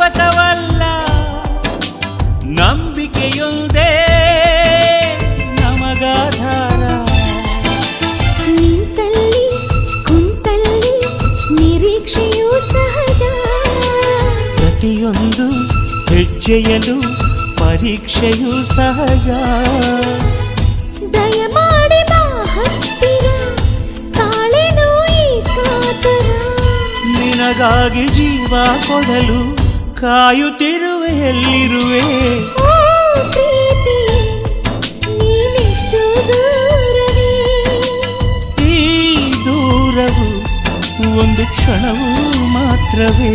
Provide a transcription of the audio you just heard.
ಶಾಶ್ವತವಲ್ಲ ನಂಬಿಕೆಯೊಂದೇ ನಮಗಾಧಾರ ನಿಂತಲ್ಲಿ ಕುಂತಲ್ಲಿ ನಿರೀಕ್ಷೆಯೂ ಸಹಜ ಪ್ರತಿಯೊಂದು ಹೆಜ್ಜೆಯಲು ಪರೀಕ್ಷೆಯೂ ಸಹಜ ದಯಮಾಡಿ ಬಾ ಹತ್ತಿರ ತಾಳೆನೋ ಈ ಕಾತರ ನಿನಗಾಗಿ ಜೀವ ಕೊಡಲು ಕಾಯುತ್ತಿರುವೆ ಎಲ್ಲಿರುವೆ ಓ ಪ್ರೀತಿ ನೀನೆಷ್ಟು ದೂರವೇ ಈ ದೂರವು ಒಂದು ಕ್ಷಣವೂ ಮಾತ್ರವೇ